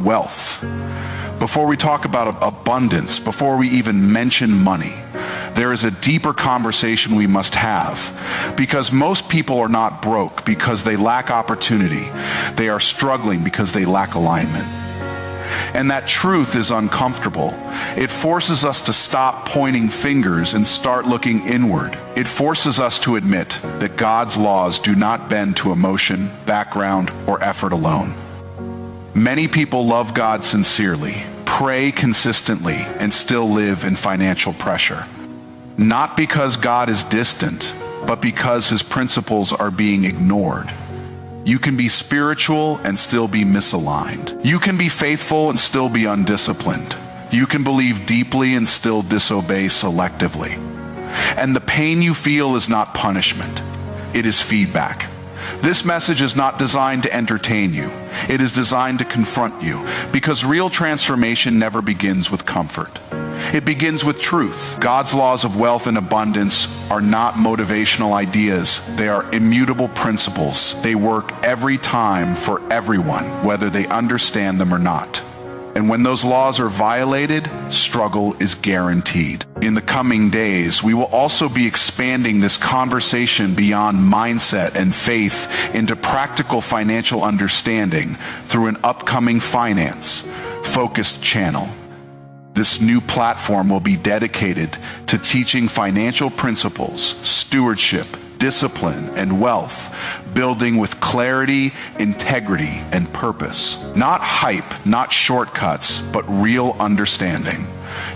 about wealth, before we talk about abundance, before we even mention money, there is a deeper conversation we must have, because most people are not broke because they lack opportunity. They are struggling because they lack alignment. And that truth is uncomfortable. It forces us to stop pointing fingers and start looking inward. It forces us to admit that God's laws do not bend to emotion, background, or effort alone. Many people love God sincerely, pray consistently, and still live in financial pressure. Not because God is distant, but because his principles are being ignored. You can be spiritual and still be misaligned. You can be faithful and still be undisciplined. You can believe deeply and still disobey selectively. And the pain you feel is not punishment. It is feedback. This message is not designed to entertain you. It is designed to confront you, because real transformation never begins with comfort. It begins with truth. God's laws of wealth and abundance are not motivational ideas. They are immutable principles. They work every time for everyone, whether they understand them or not. And when those laws are violated, struggle is guaranteed. In the coming days, we will also be expanding this conversation beyond mindset and faith into practical financial understanding through an upcoming finance-focused channel. This new platform will be dedicated to teaching financial principles, stewardship, discipline, and wealth, building with clarity, integrity, and purpose. Not hype, not shortcuts, but real understanding.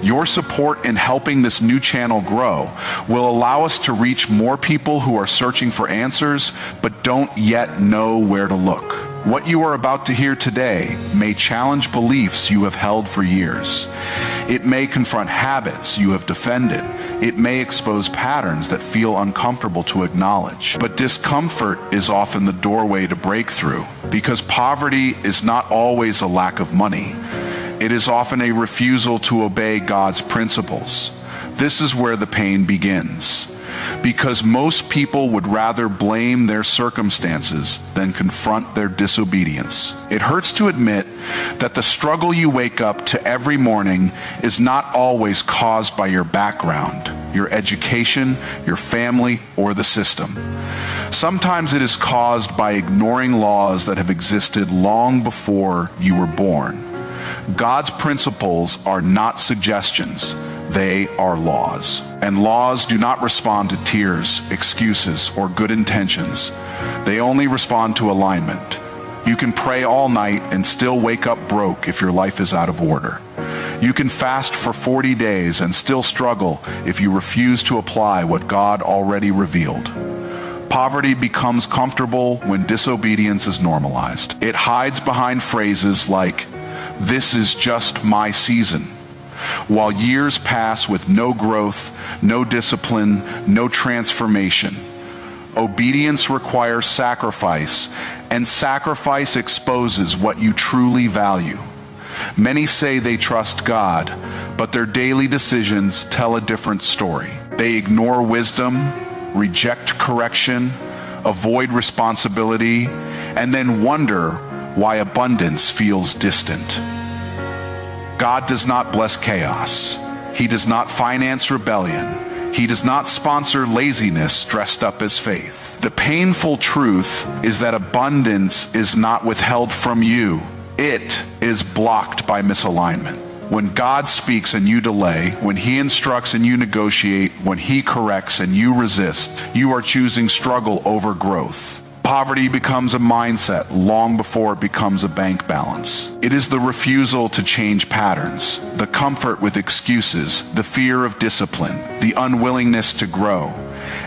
Your support in helping this new channel grow will allow us to reach more people who are searching for answers, but don't yet know where to look. What you are about to hear today may challenge beliefs you have held for years. It may confront habits you have defended. It may expose patterns that feel uncomfortable to acknowledge. But discomfort is often the doorway to breakthrough, because poverty is not always a lack of money. It is often a refusal to obey God's principles. This is where the pain begins, because most people would rather blame their circumstances than confront their disobedience. It hurts to admit that the struggle you wake up to every morning is not always caused by your background, your education, your family, or the system. Sometimes it is caused by ignoring laws that have existed long before you were born. God's principles are not suggestions. They are laws. And laws do not respond to tears, excuses, or good intentions. They only respond to alignment. You can pray all night and still wake up broke if your life is out of order. You can fast for 40 days and still struggle if you refuse to apply what God already revealed. Poverty becomes comfortable when disobedience is normalized. It hides behind phrases like, "This is just my season," while years pass with no growth, no discipline, no transformation. Obedience requires sacrifice, and sacrifice exposes what you truly value. Many say they trust God, but their daily decisions tell a different story. They ignore wisdom, reject correction, avoid responsibility, and then wonder why abundance feels distant. God does not bless chaos. He does not finance rebellion. He does not sponsor laziness dressed up as faith. The painful truth is that abundance is not withheld from you. It is blocked by misalignment. When God speaks and you delay, when he instructs and you negotiate, when he corrects and you resist, you are choosing struggle over growth. Poverty becomes a mindset long before it becomes a bank balance. It is the refusal to change patterns, the comfort with excuses, the fear of discipline, the unwillingness to grow.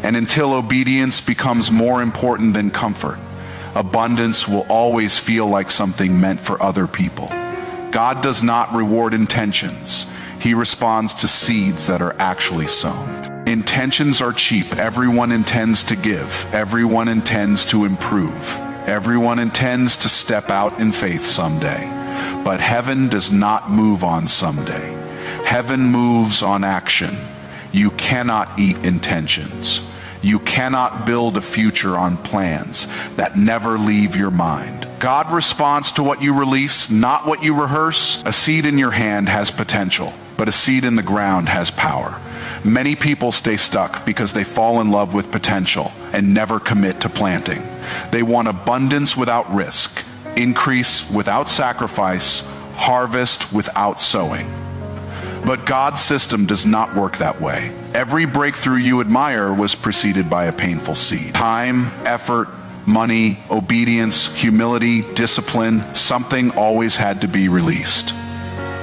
And until obedience becomes more important than comfort, abundance will always feel like something meant for other people. God does not reward intentions. He responds to seeds that are actually sown. Intentions are cheap. Everyone intends to give. Everyone intends to improve. Everyone intends to step out in faith someday. But heaven does not move on someday. Heaven moves on action. You cannot eat intentions. You cannot build a future on plans that never leave your mind. God responds to what you release, not what you rehearse. A seed in your hand has potential, but a seed in the ground has power. Many people stay stuck because they fall in love with potential and never commit to planting. They want abundance without risk, increase without sacrifice, harvest without sowing. But God's system does not work that way. Every breakthrough you admire was preceded by a painful seed. Time, effort, money, obedience, humility, discipline, something always had to be released.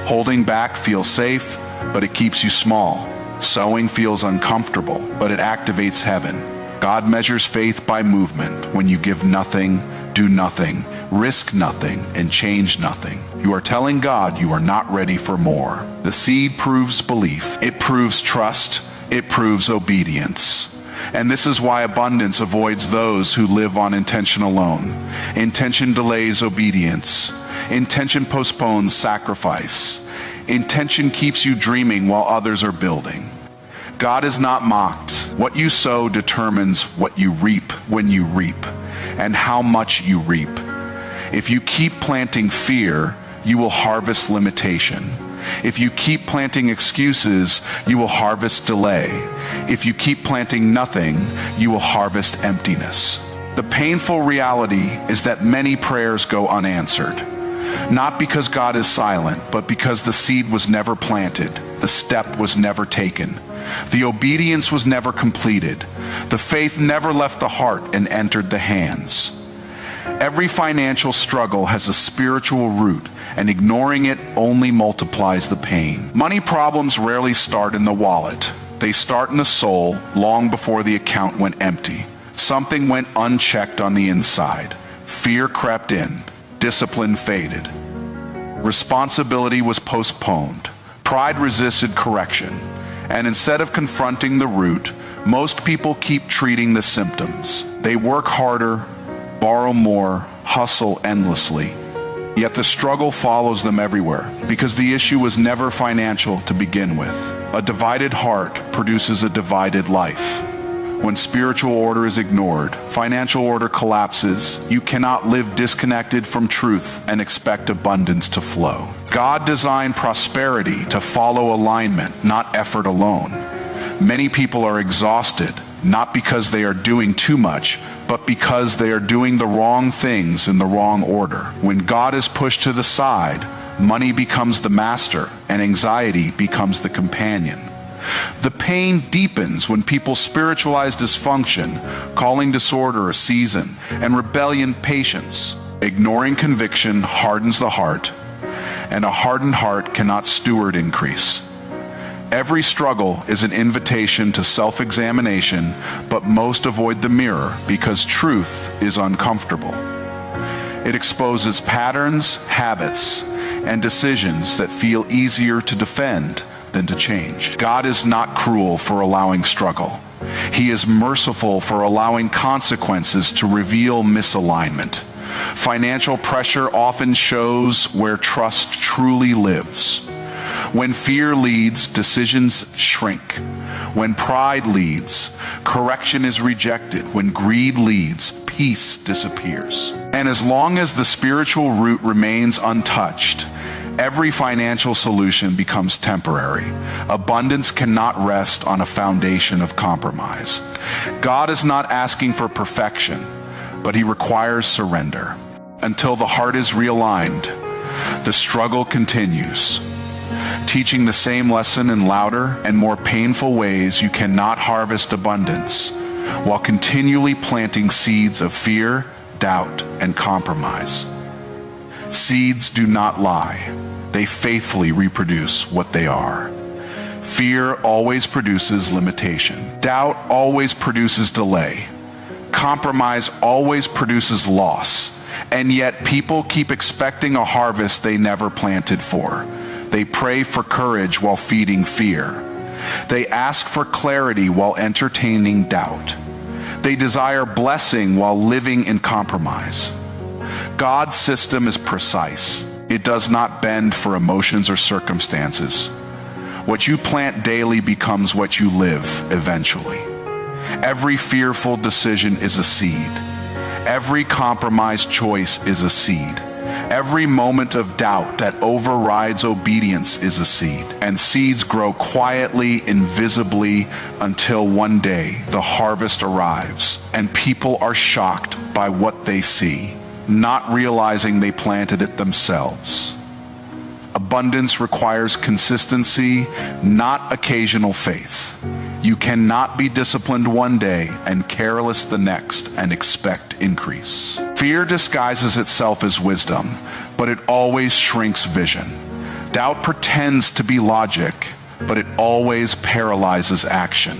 Holding back feels safe, but it keeps you small. Sowing feels uncomfortable, but it activates heaven. God measures faith by movement. When you give nothing, do nothing, risk nothing, and change nothing, you are telling God you are not ready for more. The seed proves belief. It proves trust. It proves obedience. And this is why abundance avoids those who live on intention alone. Intention delays obedience. Intention postpones sacrifice. Intention keeps you dreaming while others are building. God is not mocked. What you sow determines what you reap when you reap, and how much you reap. If you keep planting fear, you will harvest limitation. If you keep planting excuses, you will harvest delay. If you keep planting nothing, you will harvest emptiness. The painful reality is that many prayers go unanswered. Not because God is silent, but because the seed was never planted, the step was never taken, the obedience was never completed, the faith never left the heart and entered the hands. Every financial struggle has a spiritual root, and ignoring it only multiplies the pain. Money problems rarely start in the wallet. They start in the soul long before the account went empty. Something went unchecked on the inside. Fear crept in. Discipline faded. Responsibility was postponed. Pride resisted correction. And instead of confronting the root, most people keep treating the symptoms. They work harder, borrow more, hustle endlessly. Yet the struggle follows them everywhere because the issue was never financial to begin with. A divided heart produces a divided life. When spiritual order is ignored, financial order collapses. You cannot live disconnected from truth and expect abundance to flow. God designed prosperity to follow alignment, not effort alone. Many people are exhausted, not because they are doing too much, but because they are doing the wrong things in the wrong order. When God is pushed to the side, money becomes the master and anxiety becomes the companion. The pain deepens when people spiritualize dysfunction, calling disorder a season, and rebellion patience. Ignoring conviction hardens the heart, and a hardened heart cannot steward increase. Every struggle is an invitation to self-examination, but most avoid the mirror because truth is uncomfortable. It exposes patterns, habits, and decisions that feel easier to defend than to change. God is not cruel for allowing struggle. He is merciful for allowing consequences to reveal misalignment. Financial pressure often shows where trust truly lives. When fear leads, decisions shrink. When pride leads, correction is rejected. When greed leads, peace disappears. And as long as the spiritual root remains untouched, every financial solution becomes temporary. Abundance cannot rest on a foundation of compromise. God is not asking for perfection, but he requires surrender. Until the heart is realigned, the struggle continues. Teaching the same lesson in louder and more painful ways, you cannot harvest abundance while continually planting seeds of fear, doubt, and compromise. Seeds do not lie. They faithfully reproduce what they are. Fear always produces limitation. Doubt always produces delay. Compromise always produces loss. And yet people keep expecting a harvest they never planted for. They pray for courage while feeding fear. They ask for clarity while entertaining doubt. They desire blessing while living in compromise. God's system is precise. It does not bend for emotions or circumstances. What you plant daily becomes what you live eventually. Every fearful decision is a seed. Every compromised choice is a seed. Every moment of doubt that overrides obedience is a seed. And seeds grow quietly, invisibly, until one day the harvest arrives and people are shocked by what they see, not realizing they planted it themselves. Abundance requires consistency, not occasional faith. You cannot be disciplined one day and careless the next and expect increase. Fear disguises itself as wisdom, but it always shrinks vision. Doubt pretends to be logic, but it always paralyzes action.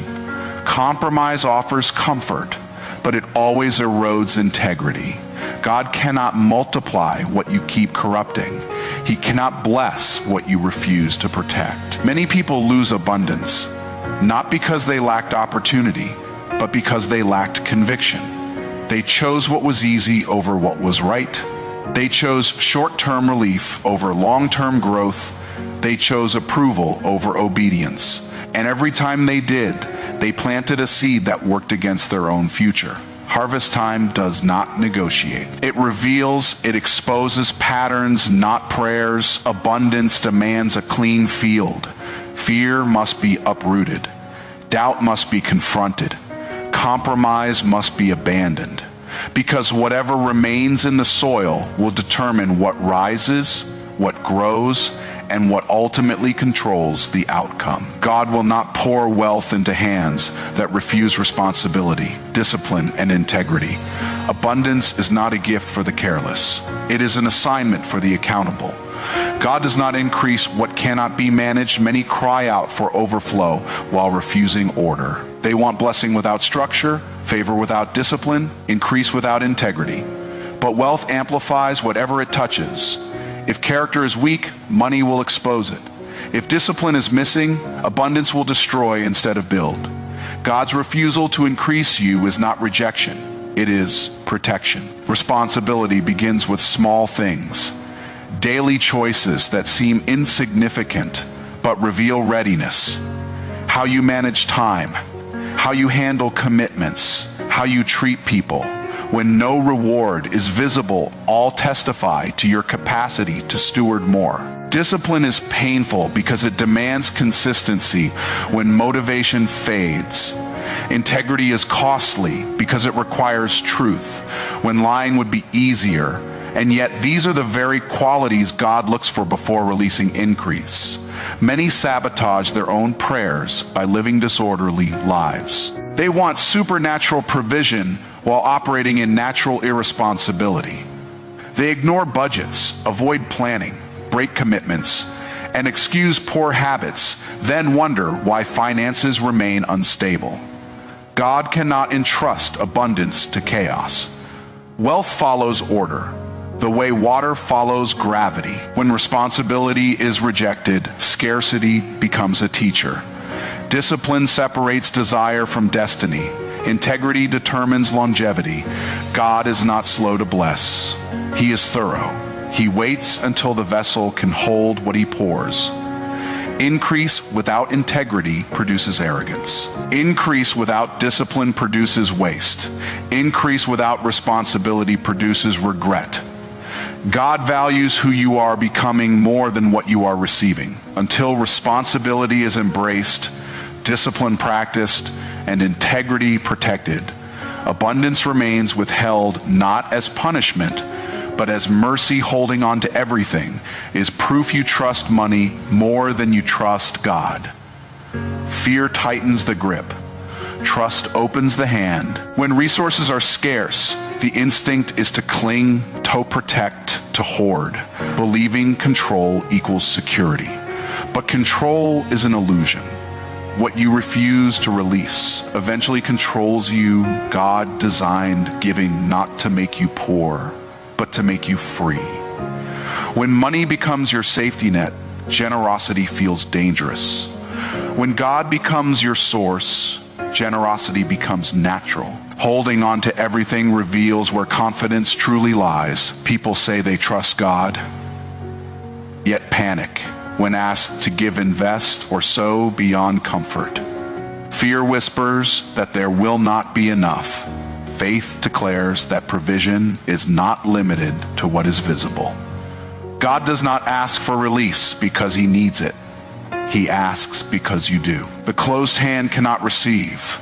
Compromise offers comfort, but it always erodes integrity. God cannot multiply what you keep corrupting. He cannot bless what you refuse to protect. Many people lose abundance, not because they lacked opportunity, but because they lacked conviction. They chose what was easy over what was right. They chose short-term relief over long-term growth. They chose approval over obedience. And every time they did, they planted a seed that worked against their own future. Harvest time does not negotiate. It reveals, it exposes patterns, not prayers. Abundance demands a clean field. Fear must be uprooted. Doubt must be confronted. Compromise must be abandoned. Because whatever remains in the soil will determine what rises, what grows, and what ultimately controls the outcome. God will not pour wealth into hands that refuse responsibility, discipline, and integrity. Abundance is not a gift for the careless. It is an assignment for the accountable. God does not increase what cannot be managed. Many cry out for overflow while refusing order. They want blessing without structure, favor without discipline, increase without integrity. But wealth amplifies whatever it touches. If character is weak, money will expose it. If discipline is missing, abundance will destroy instead of build. God's refusal to increase you is not rejection. It is protection. Responsibility begins with small things. Daily choices that seem insignificant but reveal readiness. How you manage time, how you handle commitments, how you treat people. When no reward is visible, all testify to your capacity to steward more. Discipline is painful because it demands consistency when motivation fades. Integrity is costly because it requires truth when lying would be easier. And yet these are the very qualities God looks for before releasing increase. Many sabotage their own prayers by living disorderly lives. They want supernatural provision while operating in natural irresponsibility. They ignore budgets, avoid planning, break commitments, and excuse poor habits, then wonder why finances remain unstable. God cannot entrust abundance to chaos. Wealth follows order, the way water follows gravity. When responsibility is rejected, scarcity becomes a teacher. Discipline separates desire from destiny. Integrity determines longevity. God is not slow to bless. He is thorough. He waits until the vessel can hold what he pours. Increase without integrity produces arrogance. Increase without discipline produces waste. Increase without responsibility produces regret. God values who you are becoming more than what you are receiving. Until responsibility is embraced, discipline practiced, and integrity protected, abundance remains withheld not as punishment, but as mercy. Holding on to everything is proof you trust money more than you trust God. Fear tightens the grip. Trust opens the hand. When resources are scarce, the instinct is to cling, to protect, to hoard, believing control equals security. But control is an illusion. What you refuse to release eventually controls you. God designed giving not to make you poor, but to make you free. When money becomes your safety net, generosity feels dangerous. When God becomes your source, generosity becomes natural. Holding on to everything reveals where confidence truly lies. People say they trust God, yet panic when asked to give, invest, or sow beyond comfort. Fear whispers that there will not be enough. Faith declares that provision is not limited to what is visible. God does not ask for release because he needs it. He asks because you do. The closed hand cannot receive.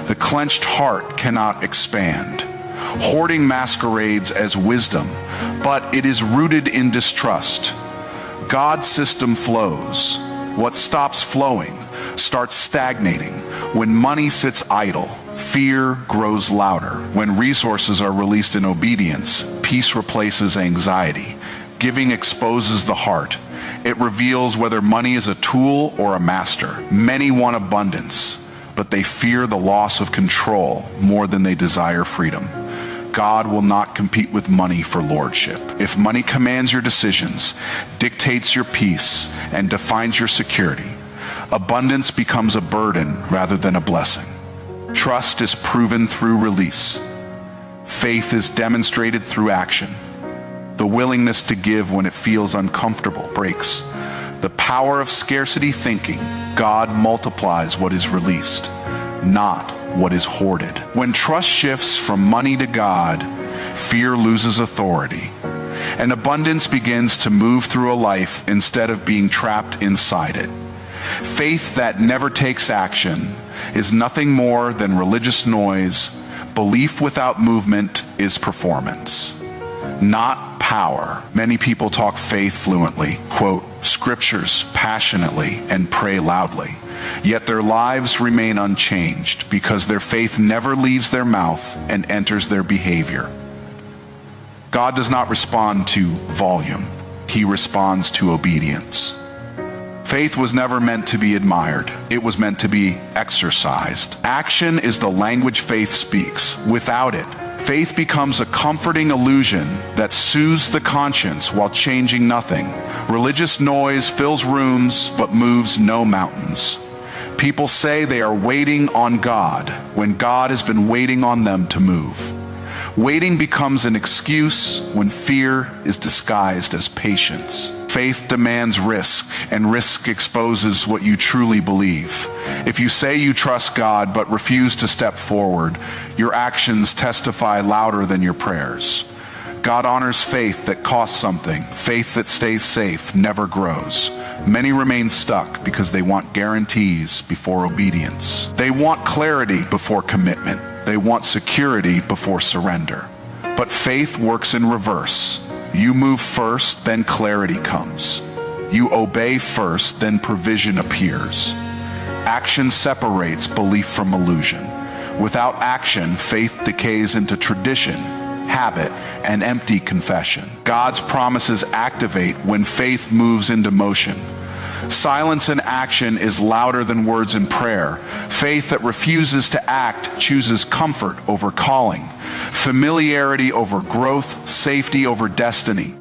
The clenched heart cannot expand. Hoarding masquerades as wisdom, but it is rooted in distrust. God's system flows. What stops flowing starts stagnating. When money sits idle, fear grows louder. When resources are released in obedience, peace replaces anxiety. Giving exposes the heart. It reveals whether money is a tool or a master. Many want abundance, but they fear the loss of control more than they desire freedom. God will not compete with money for lordship. If money commands your decisions, dictates your peace, and defines your security, abundance becomes a burden rather than a blessing. Trust is proven through release. Faith is demonstrated through action. The willingness to give when it feels uncomfortable breaks. The power of scarcity thinking, God multiplies what is released, not what is hoarded. When trust shifts from money to God, fear loses authority, and abundance begins to move through a life instead of being trapped inside it. Faith that never takes action is nothing more than religious noise. Belief without movement is performance, not power. Many people talk faith fluently, quote scriptures passionately, and pray loudly. Yet their lives remain unchanged because their faith never leaves their mouth and enters their behavior. God does not respond to volume. He responds to obedience. Faith was never meant to be admired. It was meant to be exercised. Action is the language faith speaks. Without it, faith becomes a comforting illusion that soothes the conscience while changing nothing. Religious noise fills rooms but moves no mountains. People say they are waiting on God when God has been waiting on them to move. Waiting becomes an excuse when fear is disguised as patience. Faith demands risk, and risk exposes what you truly believe. If you say you trust God but refuse to step forward, your actions testify louder than your prayers. God honors faith that costs something. Faith that stays safe never grows. Many remain stuck because they want guarantees before obedience. They want clarity before commitment. They want security before surrender. But faith works in reverse. You move first, then clarity comes. You obey first, then provision appears. Action separates belief from illusion. Without action, faith decays into tradition, habit, and empty confession. God's promises activate when faith moves into motion. Silence in action is louder than words in prayer. Faith that refuses to act chooses comfort over calling, familiarity over growth, safety over destiny.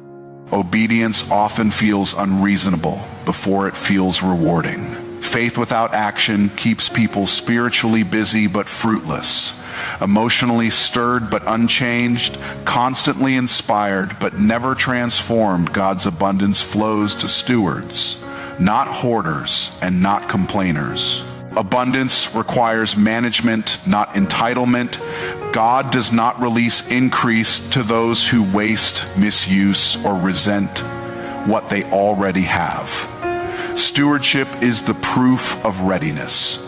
Obedience often feels unreasonable before it feels rewarding. Faith without action keeps people spiritually busy but fruitless, emotionally stirred but unchanged, constantly inspired but never transformed. God's abundance flows to stewards, not hoarders and not complainers. Abundance requires management, not entitlement. God does not release increase to those who waste, misuse, or resent what they already have. Stewardship is the proof of readiness.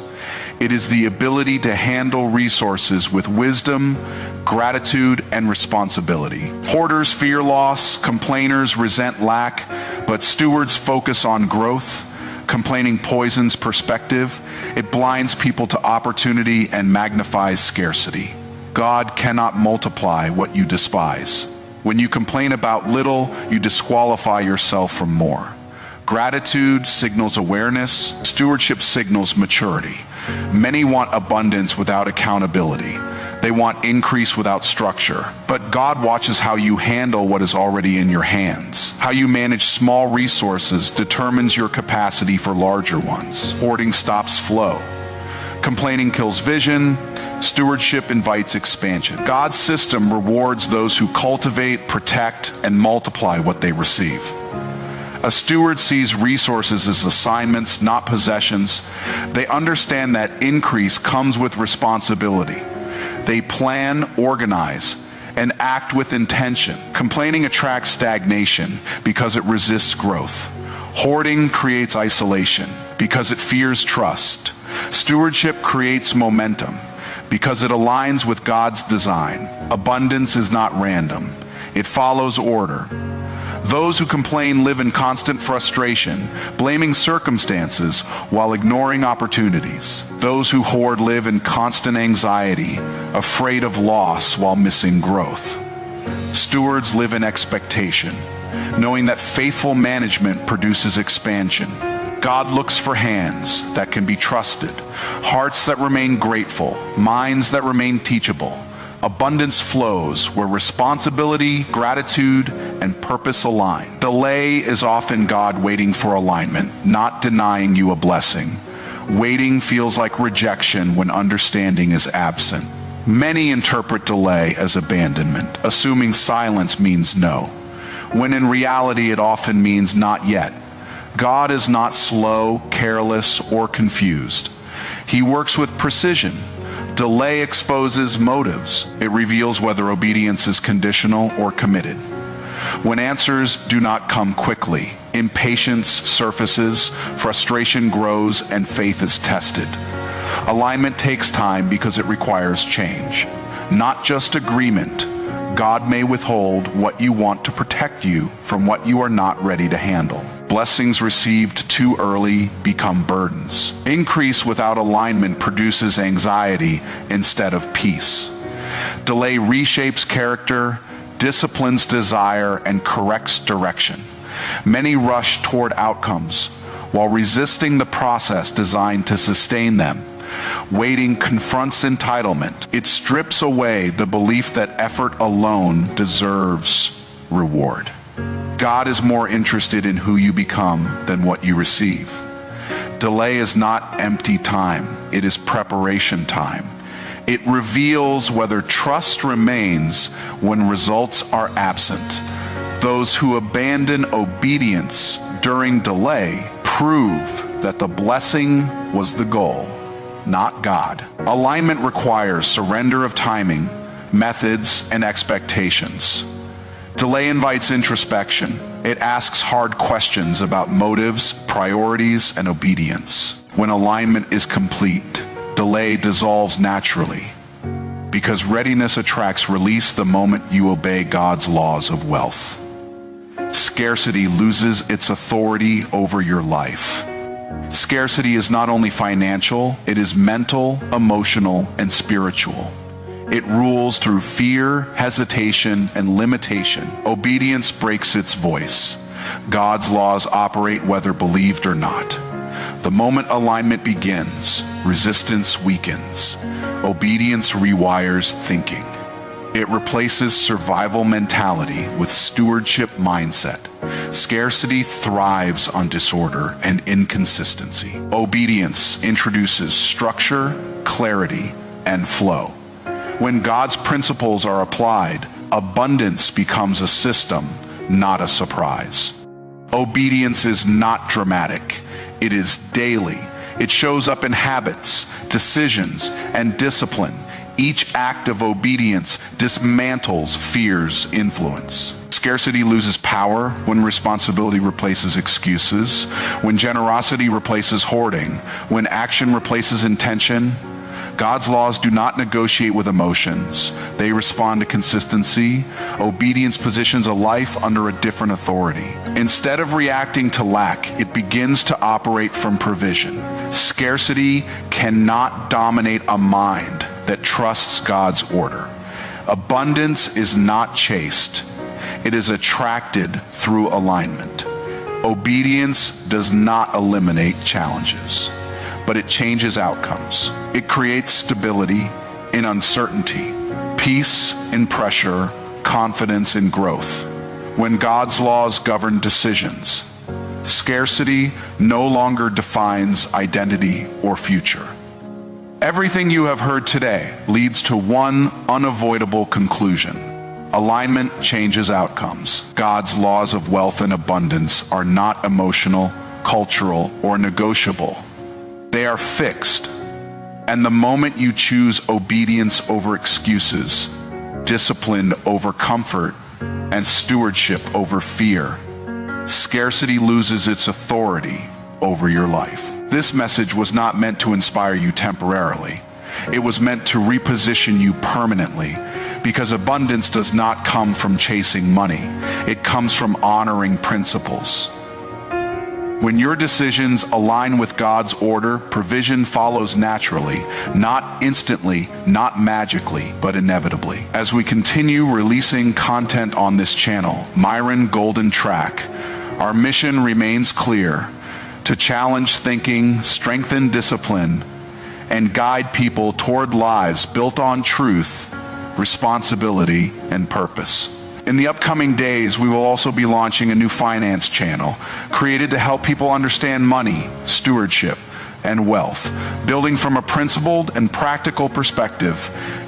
It is the ability to handle resources with wisdom, gratitude, and responsibility. Hoarders fear loss, complainers resent lack, but stewards focus on growth. Complaining poisons perspective. It blinds people to opportunity and magnifies scarcity. God cannot multiply what you despise. When you complain about little, you disqualify yourself from more. Gratitude signals awareness. Stewardship signals maturity. Many want abundance without accountability. They want increase without structure. But God watches how you handle what is already in your hands. How you manage small resources determines your capacity for larger ones. Hoarding stops flow. Complaining kills vision. Stewardship invites expansion. God's system rewards those who cultivate, protect, and multiply what they receive. A steward sees resources as assignments, not possessions. They understand that increase comes with responsibility. They plan, organize, and act with intention. Complaining attracts stagnation because it resists growth. Hoarding creates isolation because it fears trust. Stewardship creates momentum because it aligns with God's design. Abundance is not random. It follows order. Those who complain live in constant frustration, blaming circumstances while ignoring opportunities. Those who hoard live in constant anxiety, afraid of loss while missing growth. Stewards live in expectation, knowing that faithful management produces expansion. God looks for hands that can be trusted, hearts that remain grateful, minds that remain teachable. Abundance flows where responsibility, gratitude, and purpose align. Delay is often God waiting for alignment, not denying you a blessing. Waiting feels like rejection when understanding is absent. Many interpret delay as abandonment, assuming silence means no, when in reality it often means not yet. God is not slow, careless, or confused. He works with precision. Delay exposes motives. It reveals whether obedience is conditional or committed. When answers do not come quickly, impatience surfaces, frustration grows, and faith is tested. Alignment takes time because it requires change, not just agreement. God may withhold what you want to protect you from what you are not ready to handle. Blessings received too early become burdens. Increase without alignment produces anxiety instead of peace. Delay reshapes character, disciplines desire, and corrects direction. Many rush toward outcomes while resisting the process designed to sustain them. Waiting confronts entitlement. It strips away the belief that effort alone deserves reward. God is more interested in who you become than what you receive. Delay is not empty time. It is preparation time. It reveals whether trust remains when results are absent. Those who abandon obedience during delay prove that the blessing was the goal, not God. Alignment requires surrender of timing, methods, and expectations. Delay invites introspection. It asks hard questions about motives, priorities, and obedience. When alignment is complete, delay dissolves naturally because readiness attracts release the moment you obey God's laws of wealth. Scarcity loses its authority over your life. Scarcity is not only financial, it is mental, emotional, and spiritual. It rules through fear, hesitation, and limitation. Obedience breaks its voice. God's laws operate whether believed or not. The moment alignment begins, resistance weakens. Obedience rewires thinking. It replaces survival mentality with stewardship mindset. Scarcity thrives on disorder and inconsistency. Obedience introduces structure, clarity, and flow. When God's principles are applied, abundance becomes a system, not a surprise. Obedience is not dramatic. It is daily. It shows up in habits, decisions, and discipline. Each act of obedience dismantles fear's influence. Scarcity loses power when responsibility replaces excuses, when generosity replaces hoarding, when action replaces intention. God's laws do not negotiate with emotions. They respond to consistency. Obedience positions a life under a different authority. Instead of reacting to lack, it begins to operate from provision. Scarcity cannot dominate a mind that trusts God's order. Abundance is not chased. It is attracted through alignment. Obedience does not eliminate challenges, but it changes outcomes. It creates stability in uncertainty, peace in pressure, confidence in growth. When God's laws govern decisions, scarcity no longer defines identity or future. Everything you have heard today leads to one unavoidable conclusion. Alignment changes outcomes. God's laws of wealth and abundance are not emotional, cultural, or negotiable. They are fixed. And the moment you choose obedience over excuses, discipline over comfort, and stewardship over fear, scarcity loses its authority over your life. This message was not meant to inspire you temporarily. It was meant to reposition you permanently, because abundance does not come from chasing money. It comes from honoring principles. When your decisions align with God's order, provision follows naturally, not instantly, not magically, but inevitably. As we continue releasing content on this channel, Myron Golden Track, our mission remains clear: to challenge thinking, strengthen discipline, and guide people toward lives built on truth, responsibility, and purpose. In the upcoming days, we will also be launching a new finance channel created to help people understand money, stewardship, and wealth. Building from a principled and practical perspective,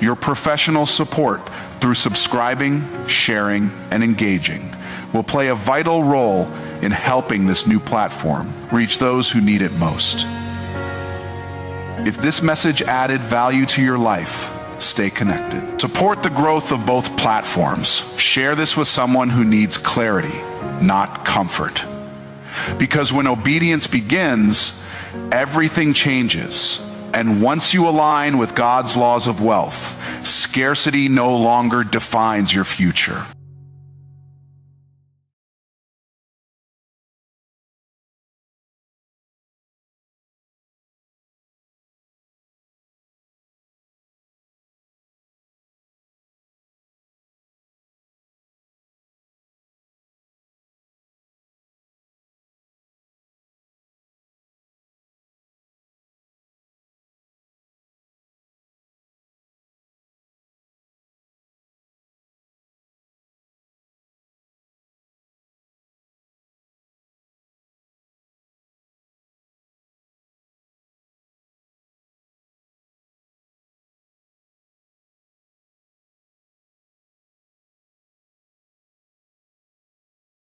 your professional support through subscribing, sharing, and engaging will play a vital role in helping this new platform reach those who need it most. If this message added value to your life, stay connected. Support the growth of both platforms. Share this with someone who needs clarity, not comfort. Because when obedience begins, everything changes. And once you align with God's laws of wealth, scarcity no longer defines your future.